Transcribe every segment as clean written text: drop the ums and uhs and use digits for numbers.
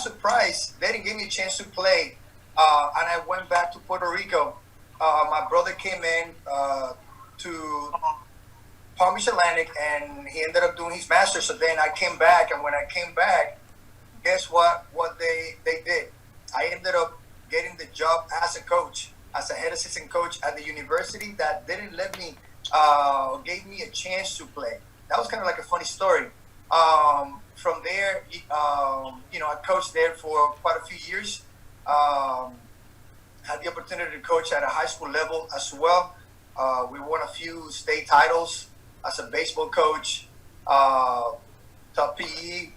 surprise, they didn't give me a chance to play, and I went back to Puerto Rico. My brother came in to Palm Beach Atlantic, and he ended up doing his master's. So then I came back, and when I came back, guess what? What they did? I ended up getting the job as a coach, as a head assistant coach at the university that didn't let me, gave me a chance to play. That was kind of like a funny story. From there, I coached there for quite a few years. Had the opportunity to coach at a high school level as well. We won a few state titles as a baseball coach, top PE,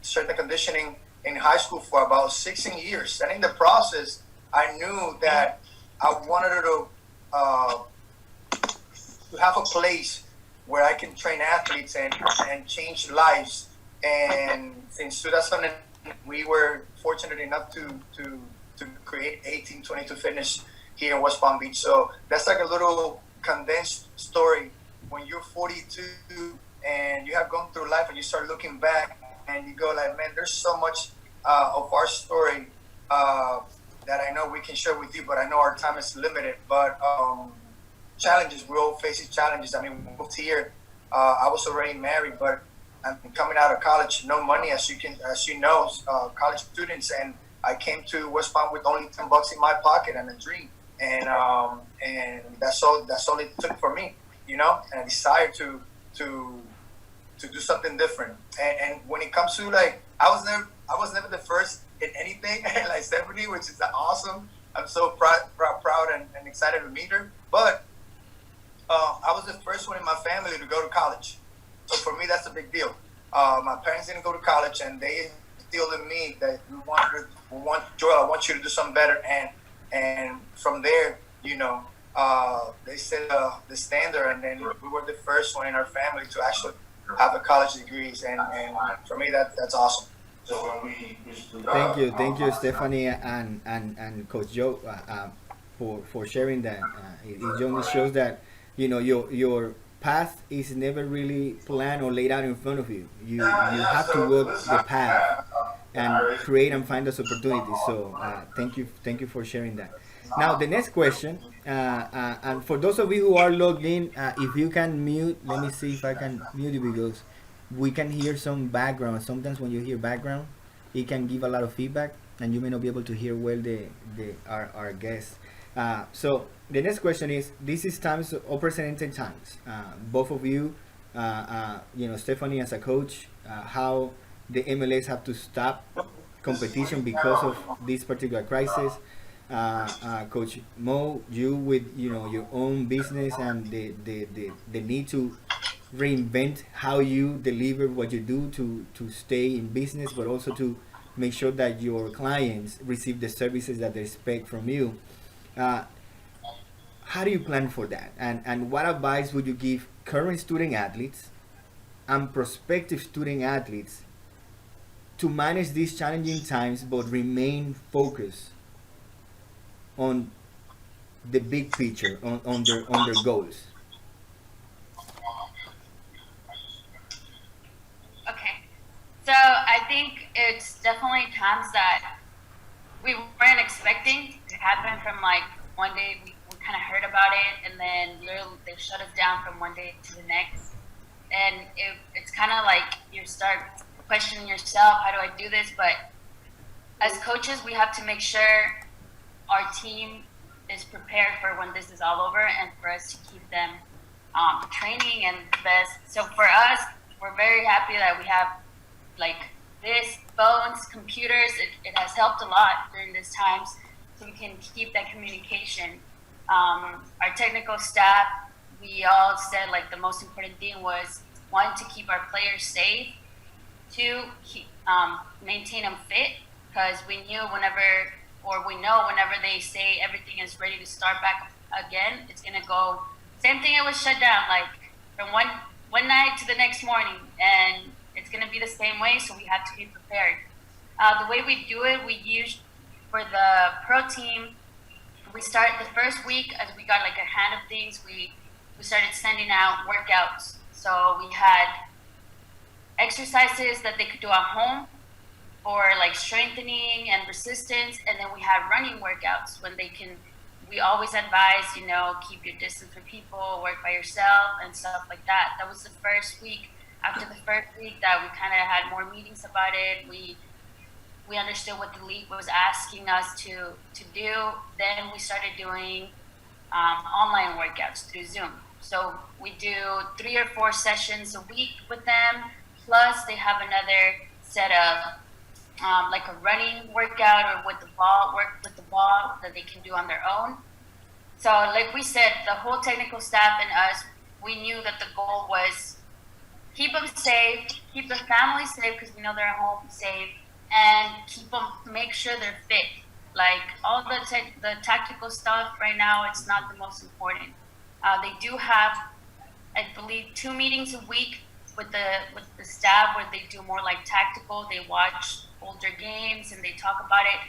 strength and conditioning in high school for about 16 years. And in the process, I knew that I wanted to have a place where I can train athletes and change lives. And since 2000, we were fortunate enough to create 1822 Fitness here in West Palm Beach. So that's like a little condensed story. When you're 42 and you have gone through life and you start looking back and you go like, man, there's so much of our story that I know we can share with you, but I know our time is limited. But challenges, we all face these challenges. I mean, we moved here. I was already married, but I'm coming out of college, no money, as you know, college students, and I came to West Palm with only $10 in my pocket and a dream, and that's all it took for me, and I decided to do something different. And when it comes to like, I was never the first in anything like Stephanie, which is awesome. I'm so proud and excited to meet her. But I was the first one in my family to go to college. So for me, that's a big deal. My parents didn't go to college, and they instilled in me that Joel, I want you to do something better. And from there, they set the standard, and then we were the first one in our family to actually have a college degrees. And for me, that's awesome. Thank you, Stephanie and Coach Joe, for sharing that. It only shows that your path is never really planned or laid out in front of you. You have to walk the path and create and find those opportunities. So thank you for sharing that. Now the next question, and for those of you who are logged in, if you can mute, let me see if I can mute it, because we can hear some background. Sometimes when you hear background, it can give a lot of feedback, and you may not be able to hear well our guests. So the next question is: this is times unprecedented times. Both of you, Stephanie as a coach, how the MLS have to stop competition because of this particular crisis. Coach Mo, you with your own business and the need to reinvent how you deliver what you do to stay in business, but also to make sure that your clients receive the services that they expect from you. How do you plan for that? And what advice would you give current student athletes and prospective student athletes to manage these challenging times but remain focused on the big picture, on their goals? Okay, so I think it's definitely times that we weren't expecting to happen. From like one day we kind of heard about it, and then literally they shut us down from one day to the next, and it's kind of like you start questioning yourself, how do I do this? But as coaches, we have to make sure our team is prepared for when this is all over, and for us to keep them training and the best. So for us, we're very happy that we have like this, phones, computers. It has helped a lot during these times, so we can keep that communication. Our technical staff, we all said like the most important thing was, one, to keep our players safe, two, maintain them fit, because we know whenever they say everything is ready to start back again, it's gonna go same thing. It was shut down like from one night to the next morning, and it's gonna be the same way. So we have to be prepared. The way we do it, we use for the pro team. We start the first week as we got like a hand of things. We started sending out workouts. So we had exercises that they could do at home for like strengthening and resistance, and then we have running workouts when they can. We always advise, keep your distance from people, work by yourself, and stuff like that. That was the first week. After the first week, that we kind of had more meetings about it. We understood what the league was asking us to do. Then we started doing online workouts through Zoom. So we do 3 or 4 sessions a week with them. Plus, they have another set of like a running workout or with the ball, work with the ball that they can do on their own. So like we said, the whole technical staff and us, we knew that the goal was keep them safe, keep the family safe because we know they're at home safe, and make sure they're fit. Like all the tactical stuff right now, it's not the most important. They do have, I believe, 2 meetings a week with the staff where they do more like tactical. They watch older games and they talk about it.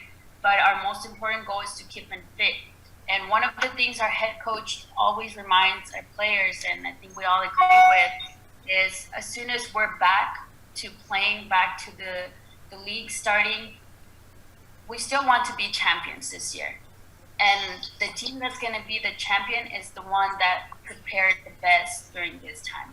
But our most important goal is to keep them fit. And one of the things our head coach always reminds our players, and I think we all agree with, is as soon as we're back to playing, back to the league starting, we still want to be champions this year. And the team that's going to be the champion is the one that prepared the best during this time.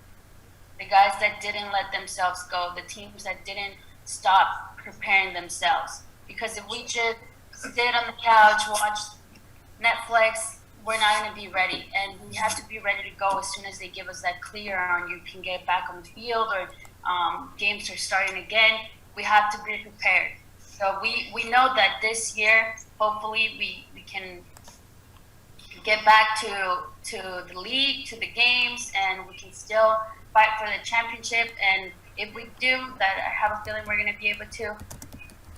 The guys that didn't let themselves go, the teams that didn't stop preparing themselves. Because if we just sit on the couch, watch Netflix, we're not going to be ready. And we have to be ready to go as soon as they give us that clear on you can get back on the field or games are starting again. We have to be prepared. So we know that this year, hopefully, we can get back to the league, to the games, and we can still fight for the championship. And if we do, that I have a feeling we're going to be able to.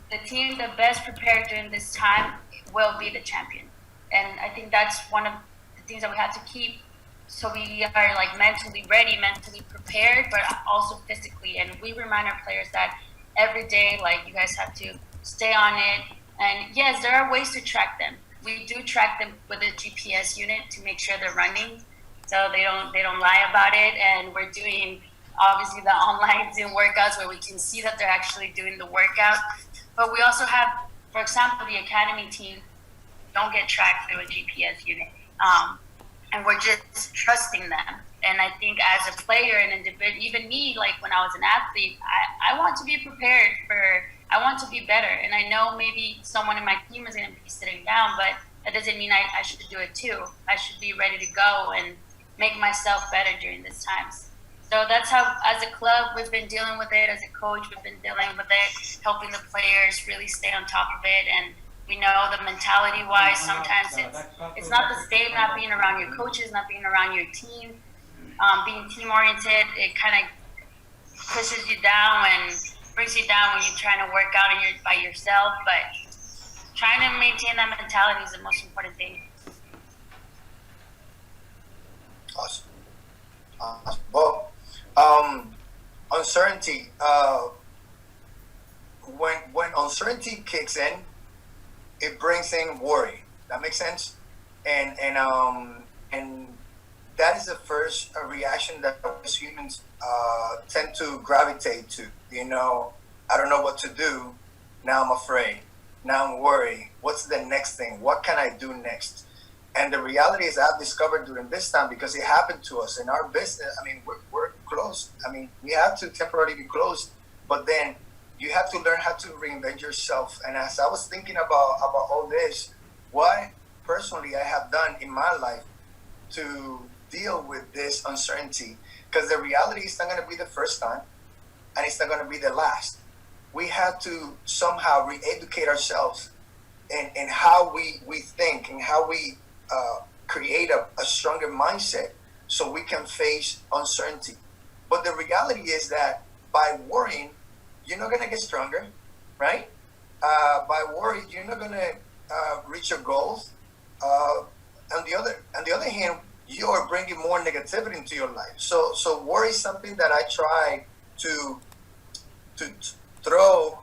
The team that best prepared during this time will be the champion. And I think that's one of the things that we have to keep so we are like mentally ready, mentally prepared, but also physically. And we remind our players that every day, like you guys have to stay on it. And yes, there are ways to track them. We do track them with a GPS unit to make sure they're running, so they don't lie about it. And we're doing obviously the online Zoom workouts where we can see that they're actually doing the workout. But we also have, for example, the academy team don't get tracked through a GPS unit, and we're just trusting them. And I think as a player and individual, even me, like when I was an athlete, I want to be prepared I want to be better. And I know maybe someone in my team is going to be sitting down, but that doesn't mean I should do it too. I should be ready to go and make myself better during these times. So that's how, as a club, we've been dealing with it. As a coach, we've been dealing with it, helping the players really stay on top of it. And we know the mentality-wise, sometimes it's not the same not being around your coaches, not being around your team. Being team-oriented, it kind of pushes you down and brings you down when you're trying to work out and you're by yourself. But trying to maintain that mentality is the most important thing. Awesome. Well, uncertainty. When uncertainty kicks in, it brings in worry. That makes sense. And that is the first reaction that us humans tend to gravitate to. I don't know what to do. Now I'm afraid. Now I'm worried. What's the next thing? What can I do next? And the reality is I've discovered during this time, because it happened to us in our business. I mean, we're closed. I mean, we have to temporarily be closed, but then you have to learn how to reinvent yourself. And as I was thinking about all this, what personally I have done in my life to deal with this uncertainty, because the reality is not going to be the first time and it's not going to be the last. We have to somehow re-educate ourselves in how we think and how we create a stronger mindset so we can face uncertainty. But the reality is that by worrying, you're not going to get stronger, right? By worrying, you're not going to reach your goals. On the other hand, you are bringing more negativity into your life. So worry is something that I try to throw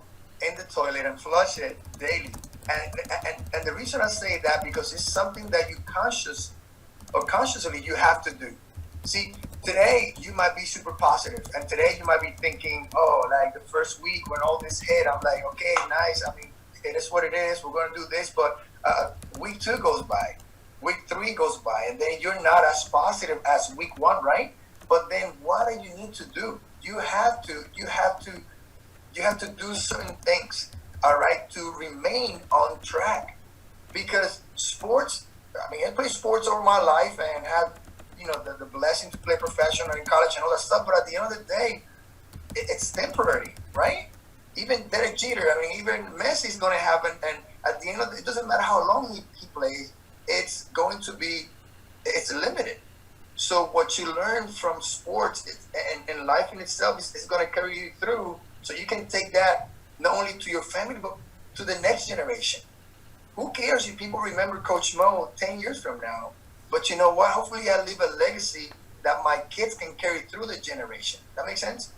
in the toilet and flush it daily. And the reason I say that, because it's something that you consciously you have to do. See, today you might be super positive, and today you might be thinking, oh, like the first week when all this hit, I'm like, okay, nice. I mean, it is what it is. We're going to do this, but week 2 goes by, week 3 goes by, and then you're not as positive as week 1, right? But then what do you need to do? You have to do certain things, all right, to remain on track. Because sports, I mean, I played sports over my life and had, the blessing to play professional in college and all that stuff. But at the end of the day, it's temporary, right? Even Derek Jeter, I mean, even Messi's going to happen. And at the end of it doesn't matter how long he plays, it's limited. So what you learn from sports and life in itself is going to carry you through. So you can take that not only to your family, but to the next generation. Who cares if people remember Coach Mo 10 years from now? But you know what? Hopefully I leave a legacy that my kids can carry through the generation. That makes sense?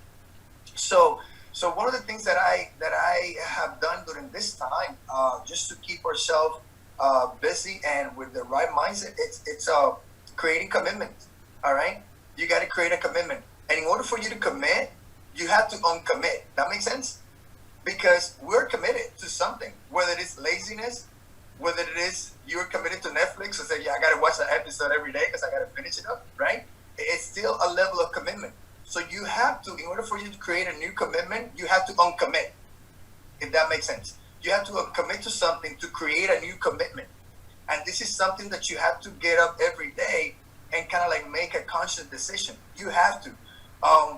So one of the things that I have done during this time, just to keep ourselves busy and with the right mindset, it's creating commitment. All right? You got to create a commitment. And in order for you to commit, you have to uncommit. That makes sense? Because we're committed to something, whether it's laziness, whether it is you're committed to Netflix and say, yeah, I got to watch that episode every day because I got to finish it up, right? It's still a level of commitment. So you have to, in order for you to create a new commitment, you have to uncommit, if that makes sense. You have to commit to something to create a new commitment. And this is something that you have to get up every day and kind of like make a conscious decision. You have to.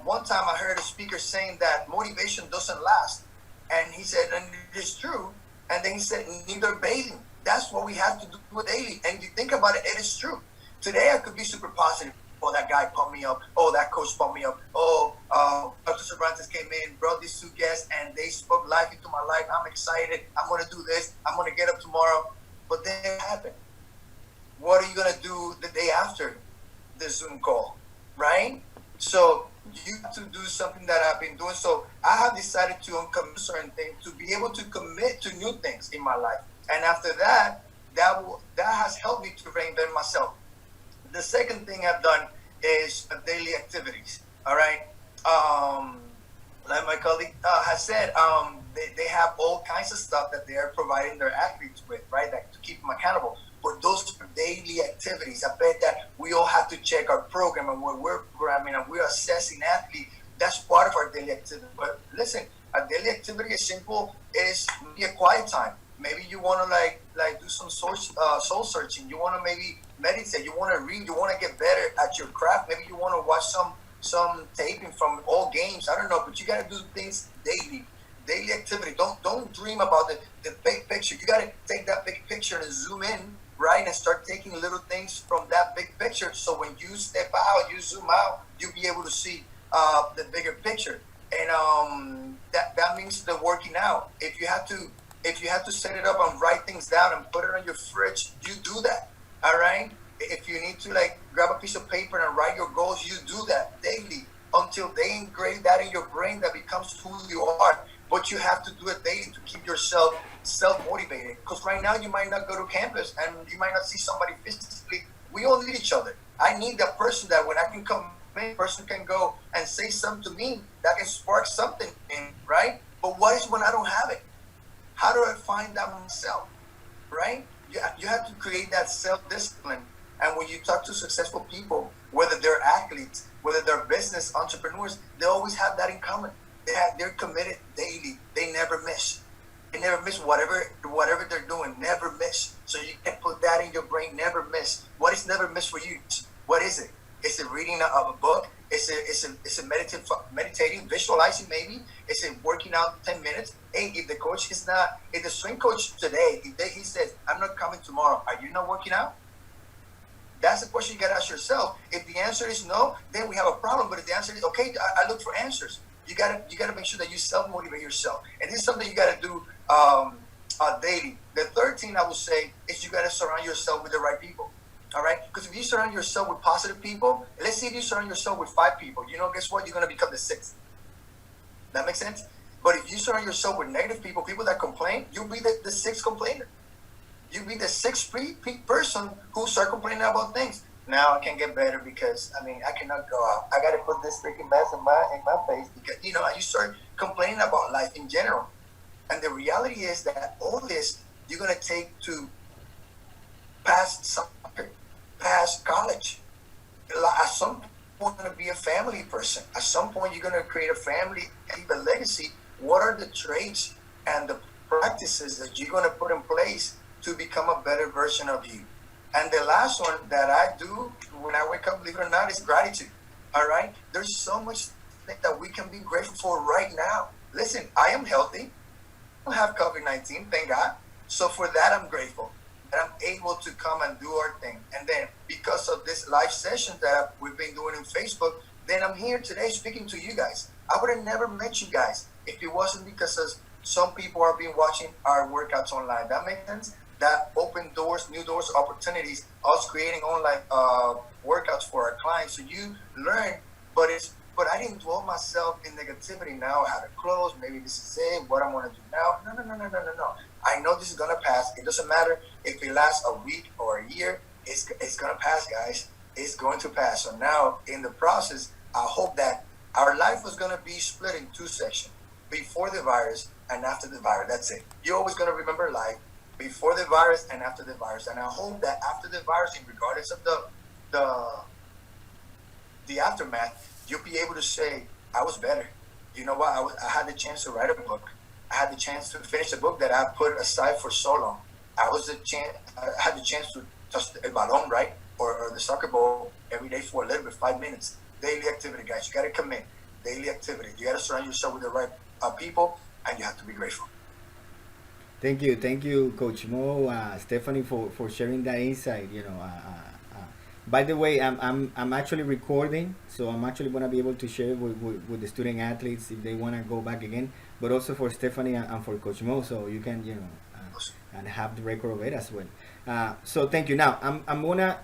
One time I heard a speaker saying that motivation doesn't last. And he said, and it is true. And then he said, neither bathing. That's what we have to do daily. And you think about it, it is true. Today I could be super positive. Oh, that guy pumped me up. Oh, that coach pumped me up. Oh, Dr. Cervantes came in, brought these 2 guests, and they spoke life into my life. I'm excited. I'm going to do this. I'm going to get up tomorrow. But then it happened. What are you going to do the day after the Zoom call, right? So you have to do something that I've been doing. So I have decided to uncommit certain things to be able to commit to new things in my life. And after that, that has helped me to reinvent myself. The second thing I've done is daily activities. All right. Like my colleague has said, they have all kinds of stuff that they are providing their athletes with, right? That, to keep them accountable. But those are daily activities. I bet that we all have to check our program and what we're programming and we're assessing athletes. That's part of our daily activity. But listen, a daily activity is simple. Is maybe a quiet time. Maybe you want to like do some soul searching. You want to maybe meditate. You want to read. You want to get better at your craft. Maybe you want to watch some taping from all games. I don't know, but you got to do things daily. Daily activity. Don't dream about the big picture. You got to take that big picture and zoom in, right, and start taking little things from that big picture. So when you step out, you zoom out, you'll be able to see the bigger picture. And that means the working out. If you have to set it up and write things down and put it on your fridge, you do that. All right. If you need to like grab a piece of paper and write your goals, you do that daily until they engrave that in your brain that becomes who you are. But you have to do it daily to keep yourself self-motivated. Because right now you might not go to campus and you might not see somebody physically. We all need each other. I need that person that when I can come in, person can go and say something to me that can spark something in, right? But what is when I don't have it? How do I find that myself, right? You have to create that self-discipline. And when you talk to successful people, whether they're athletes, whether they're business entrepreneurs, they always have that in common. They're committed daily. They never miss. They never miss whatever they're doing. Never miss. So you can put that in your brain. Never miss. What is never miss for you? What is it? Is it reading of a book? Is it meditating, visualizing maybe? Is it working out 10 minutes? Hey, if the swing coach today, he says, I'm not coming tomorrow, are you not working out? That's the question you got to ask yourself. If the answer is no, then we have a problem. But if the answer is okay, I look for answers. You gotta make sure that you self-motivate yourself. And this is something you got to do daily. The third thing I would say is you got to surround yourself with the right people. All right? Because if you surround yourself with positive people, let's say if you surround yourself with 5 people, guess what? You're going to become the 6th. That makes sense? But if you surround yourself with negative people, people that complain, you'll be the 6th complainer. You'll be the 6th person who start complaining about things. now I can get better because I mean I cannot go out. I got to put this freaking mask in my face because you start complaining about life in general, and the reality is that all this you're gonna take to past soccer, past college. At some point, you're gonna be a family person. At some point, you're gonna create a family, leave a legacy. What are the traits and the practices that you're gonna put in place to become a better version of you? And the last one that I do when I wake up, believe it or not, is gratitude. All right? There's so much that we can be grateful for right now. Listen, I am healthy. I don't have COVID-19, thank God. So for that, I'm grateful that I'm able to come and do our thing. And then because of this live session that we've been doing in Facebook, then I'm here today speaking to you guys. I would have never met you guys if it wasn't because of some people are been watching our workouts online. That makes sense? That opened doors, new doors, opportunities, us creating online workouts for our clients. So you learn, but I didn't dwell myself in negativity. Now I have to close. Maybe this is it. What I'm going to do now? No. I know this is going to pass. It doesn't matter if it lasts a week or a year. It's going to pass, guys. It's going to pass. So now in the process, I hope that our life was going to be split in two sections: before the virus and after the virus. That's it. You're always going to remember life before the virus and after the virus. And I hope that after the virus, regardless of the aftermath, you'll be able to say, I was better. You know what? I had the chance to write a book. I had the chance to finish a book that I put aside for so long. I had the chance to touch the ballon, right? Or the soccer ball every day for a little bit, 5 minutes. Daily activity, guys. You got to commit. Daily activity. You got to surround yourself with the right people, and you have to be grateful. Thank you, Coach Mo, Stephanie, for sharing that insight. By the way, I'm actually recording, so I'm actually gonna be able to share with the student athletes if they wanna go back again, but also for Stephanie and for Coach Mo, so you can and have the record of it as well. So thank you. Now I'm gonna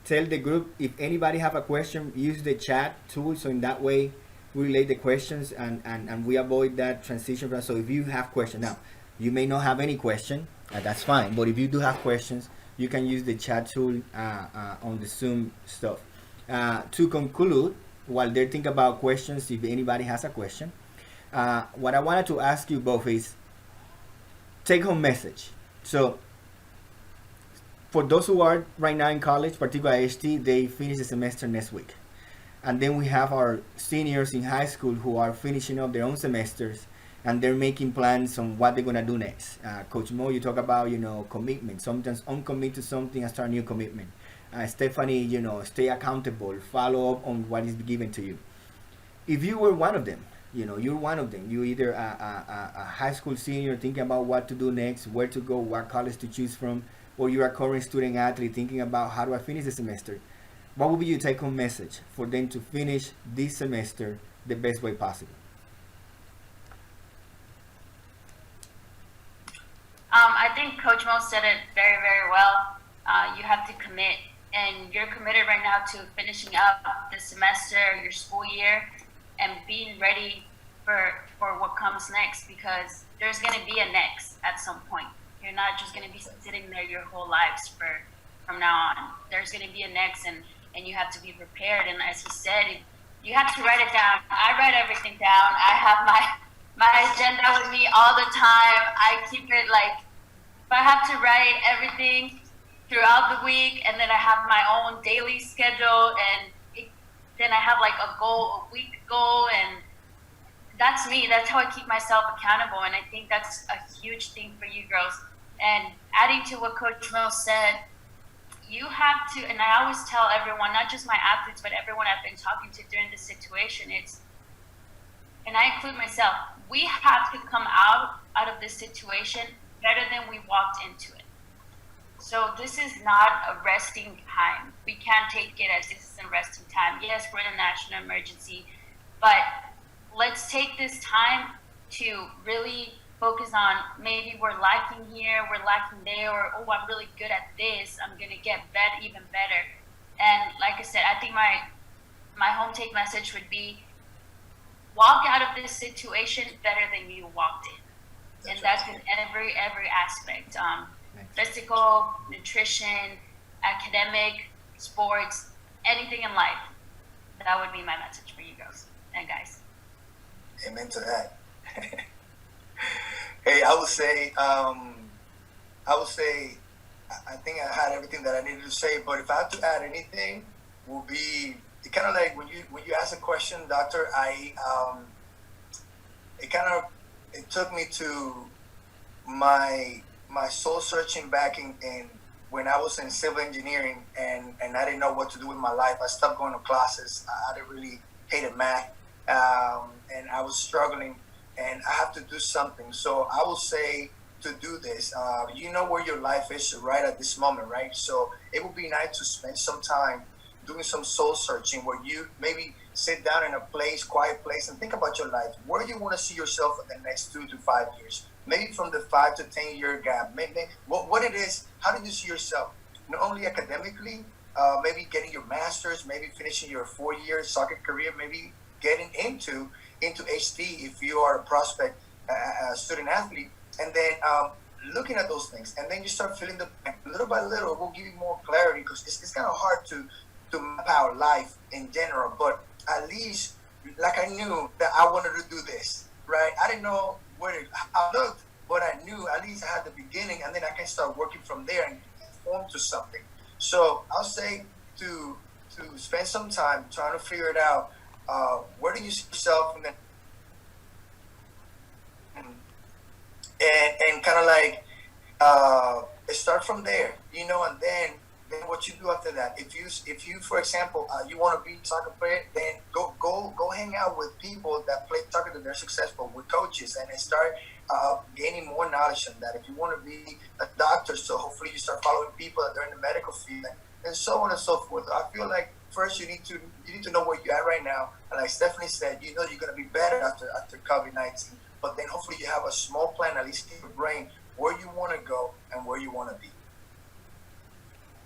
tell the group, if anybody have a question, use the chat tool, so in that way we relate the questions and we avoid that transition. So if you have questions now, you may not have any question, that's fine, but if you do have questions, you can use the chat tool on the Zoom stuff. To conclude, while they're thinking about questions, if anybody has a question, what I wanted to ask you both is take home message. So for those who are right now in college, particularly HT, they finish the semester next week. And then we have our seniors in high school who are finishing up their own semesters, and they're making plans on what they're gonna do next. Coach Mo, you talk about commitment. Sometimes uncommit to something and start a new commitment. Stephanie, stay accountable, follow up on what is given to you. If you were one of them, you're one of them. You either a high school senior thinking about what to do next, where to go, what college to choose from, or you're a current student athlete thinking about how do I finish the semester. What would be your take-home message for them to finish this semester the best way possible? I think Coach Mo said it very, very well. You have to commit, and you're committed right now to finishing up the semester, your school year, and being ready for what comes next, because there's going to be a next at some point. You're not just going to be sitting there your whole lives from now on. There's going to be a next, and you have to be prepared. And as he said, you have to write it down. I write everything down. I have my agenda with me all the time. I keep it if I have to write everything throughout the week, and then I have my own daily schedule, and then I have a week goal, and that's me. That's how I keep myself accountable, and I think that's a huge thing for you girls. And adding to what Coach Mo said, you have to, and I always tell everyone, not just my athletes, but everyone I've been talking to during this situation, and I include myself, we have to come out of this situation better than we walked into it. So this is not a resting time. We can't take it as this is a resting time. Yes, we're in a national emergency, but let's take this time to really focus on maybe we're lacking here, we're lacking there, or I'm really good at this, I'm gonna get even better. And like I said, I think my home take message would be, walk out of this situation better than you walked in. And that's in every aspect. Physical, nutrition, academic, sports, anything in life. That would be my message for you girls and guys. Amen to that. Hey, I think I had everything that I needed to say. But if I had to add anything, will be kind of like when you ask a question, Doctor. It took me to my soul searching back in when I was in civil engineering and I didn't know what to do with my life. I stopped going to classes. I didn't really hated math, and I was struggling, and I have to do something. So I will say to do this. You know where your life is right at this moment, right? So it would be nice to spend some time doing some soul searching where you maybe sit down in a place, quiet place, and think about your life. Where do you want to see yourself in the next 2 to 5 years? Maybe from the 5 to 10 year gap. Maybe what it is. How do you see yourself? Not only academically, maybe getting your master's, maybe finishing your 4-year soccer career, maybe getting into HD if you are a prospect student athlete, and then looking at those things, and then you start filling the blank little by little. It will give you more clarity because it's kind of hard to map out life in general, but at least like I knew that I wanted to do this, right? I didn't know how I looked, but I knew at least I had the beginning, and then I can start working from there and form to something. So I'll say to spend some time trying to figure it out. Where do you see yourself in the and kind of like start from there, and then what you do after that. If you for example, you want to be a soccer player, then go hang out with people that play soccer, that they're successful, with coaches, and then start gaining more knowledge on that. If you want to be a doctor, so hopefully you start following people that are in the medical field, and so on and so forth. I feel like first you need to know where you're at right now, and like Stephanie said, you're going to be better after COVID-19. But then hopefully you have a small plan, at least in your brain, where you want to go and where you want to be.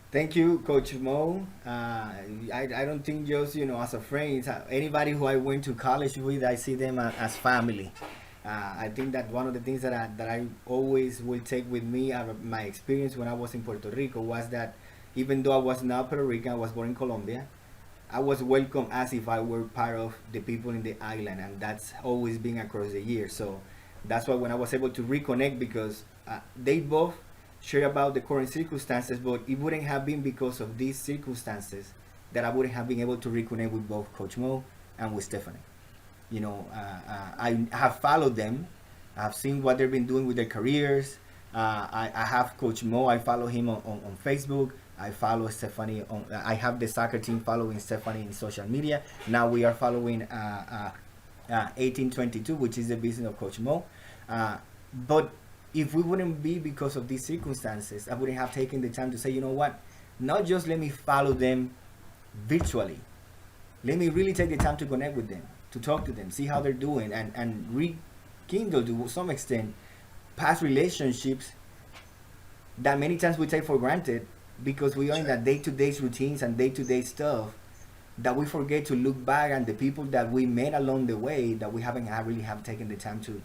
Thank you, Coach Mo. I don't think just, as a friend, anybody who I went to college with, I see them as family. I think that one of the things that I always will take with me out of my experience when I was in Puerto Rico was that even though I was not Puerto Rican, I was born in Colombia, I was welcomed as if I were part of the people in the island, and that's always been across the years. So that's why when I was able to reconnect, because they both share about the current circumstances, but it wouldn't have been because of these circumstances that I wouldn't have been able to reconnect with both Coach Mo and with Stephanie. I have followed them. I have seen what they've been doing with their careers. I have Coach Mo. I follow him on Facebook. I follow Stephanie I have the soccer team following Stephanie in social media. Now we are following 1822, which is the business of Coach Mo. But if we wouldn't be because of these circumstances, I wouldn't have taken the time to say, you know what, not just let me follow them virtually. Let me really take the time to connect with them, to talk to them, see how they're doing, and rekindle to some extent past relationships that many times we take for granted because we are in that day-to-day routines and day-to-day stuff that we forget to look back at the people that we met along the way that we haven't really have taken the time to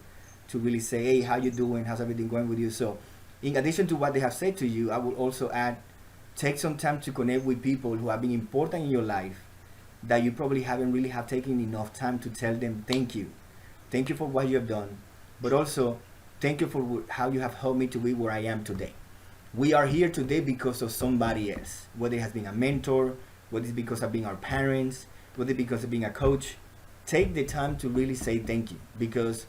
really say, hey, how you doing? How's everything going with you? So in addition to what they have said to you, I would also add, take some time to connect with people who have been important in your life that you probably haven't really have taken enough time to tell them thank you. Thank you for what you have done, but also thank you for how you have helped me to be where I am today. We are here today because of somebody else, whether it has been a mentor, whether it's because of being our parents, whether it's because of being a coach. Take the time to really say thank you, because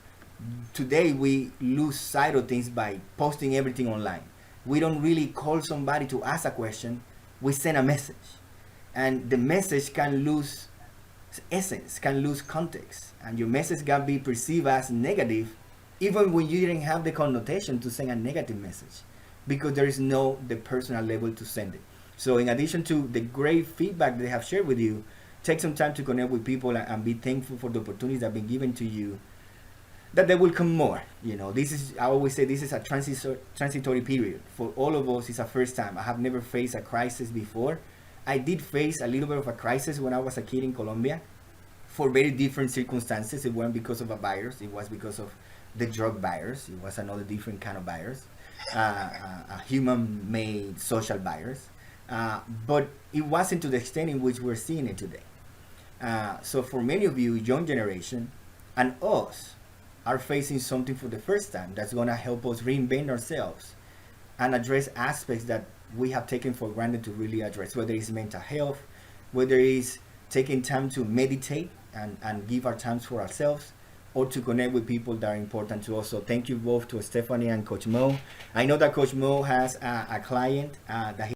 today we lose sight of things by posting everything online. We don't really call somebody to ask a question. We send a message, and the message can lose essence, can lose context, and your message can be perceived as negative even when you didn't have the connotation to send a negative message, because there is no the personal level to send it. So in addition to the great feedback they have shared with you, take some time to connect with people and be thankful for the opportunities that have been given to you, that there will come more. This is, I always say, this is a transitory period. For all of us, it's a first time. I have never faced a crisis before. I did face a little bit of a crisis when I was a kid in Colombia for very different circumstances. It wasn't because of a virus. It was because of the drug virus. It was another different kind of virus, a human-made social virus. but it wasn't to the extent in which we're seeing it today. So for many of you, young generation, and us, are facing something for the first time that's going to help us reinvent ourselves and address aspects that we have taken for granted to really address, whether it's mental health, whether it's taking time to meditate and give our times for ourselves, or to connect with people that are important to us. So thank you both to Stephanie and Coach Mo. I know that Coach Mo has a client that